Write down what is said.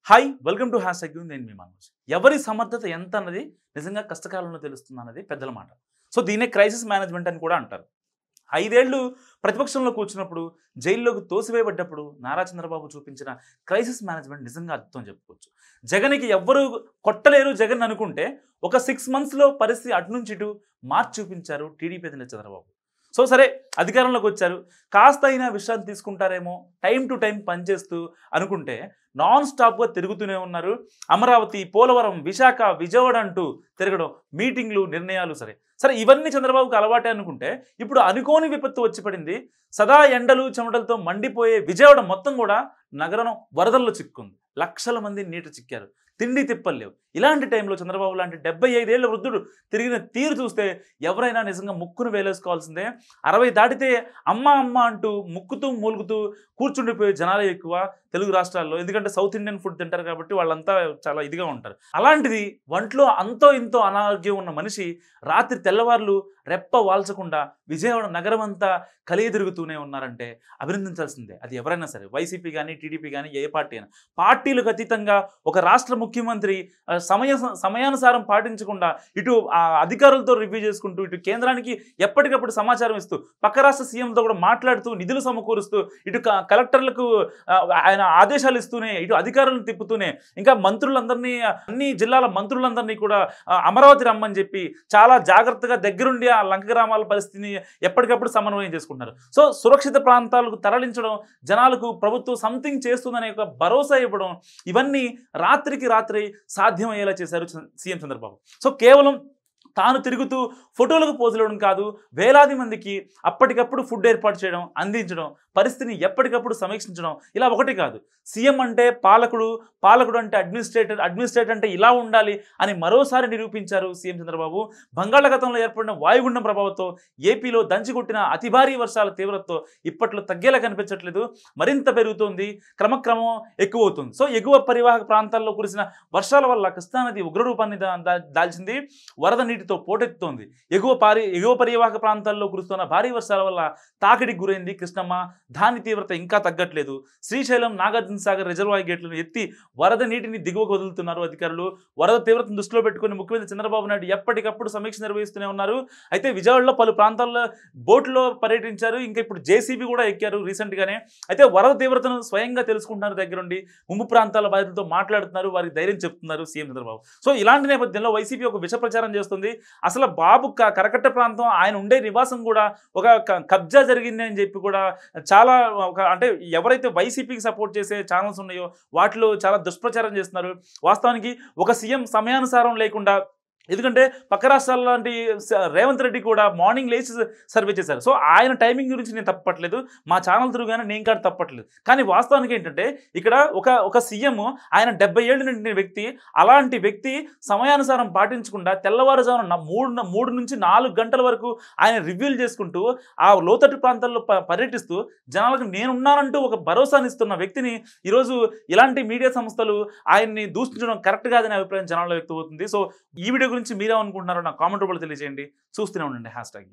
Hi welcome to hash tag నేను మీ మనోజ్. ఎవరి సమర్థత ఎంత అన్నది నిజంగా కష్టకాలంలో తెలుస్తుంది అన్నది పెద్దల మాట. సో దీన్నే క్రైసిస్ మేనేజ్మెంట్ అని కూడా అంటారు. 5 ఏళ్ళు ప్రతిపక్షంలో కూర్చున్నప్పుడు జైల్లోకి తోసివేయబడ్డప్పుడు నారా చంద్రబాబు చూపించిన క్రైసిస్ మేనేజ్మెంట్ నిజంగా అద్భుతం చెప్పుకోవచ్చు. జగన్కి ఎవ్వరు కొట్టలేరు జగన్ అనుకుంటే ఒక 6 మంత్స్లో పరిస్థితి అటు నుంచి ఇటు మార్చి చూపించారు టీడీపీ అధినేత చంద్రబాబు. సో సరే అధికారంలోకి వచ్చారు, కాస్త అయినా విశ్రాంతి తీసుకుంటారేమో, టైం టు టైం పనిచేస్తూ అనుకుంటే నాన్ స్టాప్గా తిరుగుతూనే ఉన్నారు. అమరావతి, పోలవరం, విశాఖ, విజయవాడ అంటూ తిరగడం, మీటింగ్లు, నిర్ణయాలు. సరే ఇవన్నీ చంద్రబాబుకు అలవాటే అనుకుంటే ఇప్పుడు అనుకోని విపత్తు వచ్చి పడింది. సదా ఎండలు చెమటలతో మండిపోయే విజయవాడ మొత్తం కూడా నగరం వరదల్లో చిక్కుంది. లక్షల మంది నీట చిక్కారు, తిండి తిప్పలేవు. ఇలాంటి టైంలో చంద్రబాబు లాంటి 75 ఏళ్ల వృద్ధుడు తిరిగిన తీరు చూస్తే ఎవరైనా నిజంగా ముక్కును వేలేసుకోవాల్సిందే. 60 దాటితే అమ్మ అమ్మ అంటూ ముక్కుతూ మూలుగుతూ కూర్చుండిపోయే జనాలే ఎక్కువ తెలుగు రాష్ట్రాల్లో. ఎందుకంటే సౌత్ ఇండియన్ ఫుడ్ తింటారు కాబట్టి వాళ్ళంతా చాలా ఇదిగా ఉంటారు. అలాంటిది ఒంట్లో అంతో ఇంతో అనారోగ్యం ఉన్న మనిషి రాత్రి తెల్లవార్లు రెప్ప వాల్చకుండా విజయవాడ నగరం అంతా కలిగి తిరుగుతూనే ఉన్నారంటే అభినందించాల్సిందే. అది ఎవరైనా సరే, వైసీపీ కానీ టీడీపీ కానీ ఏ పార్టీ అయినా. పార్టీలకు అతీతంగా ఒక రాష్ట్ర ముఖ్యమంత్రి సమయానుసారం పాటించకుండా ఇటు అధికారులతో రివ్యూ చేసుకుంటూ ఇటు కేంద్రానికి ఎప్పటికప్పుడు సమాచారం ఇస్తూ పక్క రాష్ట్ర సీఎంతో కూడా మాట్లాడుతూ నిధులు సమకూరుస్తూ ఇటు కలెక్టర్లకు ఆయన ఆదేశాలు ఇస్తూనే ఇటు అధికారులను తిప్పుతూనే ఇంకా మంత్రులందరినీ అన్ని జిల్లాల మంత్రులందరినీ కూడా అమరావతి రమ్మని చెప్పి చాలా జాగ్రత్తగా దగ్గరుండి ఆ లంక గ్రామాల పరిస్థితిని ఎప్పటికప్పుడు సమన్వయం చేసుకుంటున్నారు. సో సురక్షిత ప్రాంతాలకు తరలించడం, జనాలకు ప్రభుత్వం సంథింగ్ చేస్తుందనే ఒక భరోసా ఇవ్వడం, ఇవన్నీ రాత్రికి రాత్రి సాధ్యమయ్యేలా చేశారు సీఎం చంద్రబాబు. సో కేవలం తాను తిరుగుతూ ఫోటోలకు పోజులవడం కాదు, వేలాది మందికి అప్పటికప్పుడు ఫుడ్ ఏర్పాటు చేయడం, అందించడం, పరిస్థితిని ఎప్పటికప్పుడు సమీక్షించడం. ఇలా ఒకటి కాదు. సీఎం అంటే పాలకుడు, పాలకుడు అంటే అడ్మినిస్ట్రేటర్ అంటే ఇలా ఉండాలి అని మరోసారి నిరూపించారు సీఎం చంద్రబాబు. బంగాళాఖాతంలో ఏర్పడిన వాయుగుండం ప్రభావంతో ఏపీలో దంచికొట్టిన అతి భారీ వర్షాల తీవ్రతతో ఇప్పట్లో తగ్గేలా కనిపించట్లేదు, మరింత పెరుగుతోంది, క్రమక్రమం ఎక్కువ అవుతుంది. సో ఎగువ పరివాహక ప్రాంతాల్లో కురిసిన వర్షాల వల్ల కృష్ణానది ఉగ్రరూపాన్ని దాల్చింది, వరద నీటితో పోటెత్తుతోంది. ఎగువ పరివాహక ప్రాంతాల్లో కురుస్తున్న భారీ వర్షాల వల్ల తాకిడికి గురైంది కృష్ణమ్మ. దాని తీవ్రత ఇంకా తగ్గట్లేదు. శ్రీశైలం, నాగార్జున సాగర్ రిజర్వాయర్ గేట్లను ఎత్తి వరద నీటిని దిగువకు వదులుతున్నారు అధికారులు. వరద తీవ్రతను దృష్టిలో పెట్టుకుని ముఖ్యమంత్రి చంద్రబాబు నాయుడు ఎప్పటికప్పుడు సమీక్ష నిర్వహిస్తూనే ఉన్నారు. అయితే విజయవాడలో పలు ప్రాంతాల్లో బోట్లో పర్యటించారు, ఇంకా ఇప్పుడు జేసీబీ కూడా ఎక్కారు రీసెంట్గానే. అయితే వరద తీవ్రతను స్వయంగా తెలుసుకుంటున్నారు దగ్గరుండి, ముంపు ప్రాంతాల బాధితులతో మాట్లాడుతున్నారు, వారికి ధైర్యం చెప్తున్నారు సీఎం చంద్రబాబు. సో ఇలాంటి నేపథ్యంలో వైసీపీ ఒక విష ప్రచారం చేస్తుంది. అసలు బాబు కరకట్ట ప్రాంతం, ఆయన ఉండే నివాసం కూడా ఒక కబ్జా జరిగింది అని చెప్పి కూడా చాలా అంటే ఎవరైతే వైసీపీకి సపోర్ట్ చేసే ఛానల్స్ ఉన్నాయో వాటిలో చాలా దుష్ప్రచారం చేస్తున్నారు. వాస్తవానికి ఒక సీఎం సమయానుసారం లేకుండా, ఎందుకంటే పక్క రాష్ట్రాల లాంటి రేవంత్ రెడ్డి కూడా మార్నింగ్ లేచి సర్వే చేశారు. సో ఆయన టైమింగ్ గురించి నేను తప్పట్లేదు, మా ఛానల్ తిరుగుగానే నేను కాదు తప్పట్లేదు. కానీ వాస్తవానికి ఏంటంటే ఇక్కడ ఒక సీఎం, ఆయన 70 ఏళ్ళు నిండిన వ్యక్తి, అలాంటి వ్యక్తి సమయానుసారం పాటించకుండా తెల్లవారుజామున 3 నుంచి 4 గంటల వరకు ఆయన రివ్యూలు చేసుకుంటూ ఆ లోతట్టు ప్రాంతాల్లో పర్యటిస్తూ జనాలకు నేనున్నానంటూ ఒక భరోసానిస్తున్న వ్యక్తిని ఈరోజు ఇలాంటి మీడియా సంస్థలు ఆయన్ని దూషించడం కరెక్ట్ కాదనే అభిప్రాయం జనాల్లో వ్యక్తమవుతుంది. సో ఈ వీడియో గురించి మీరేమనుకుంటున్నారో నాకు కామెంట్ రూపంలో తెలియజేయండి. చూస్తూనే ఉండండి హ్యాష్ ట్యాగ్.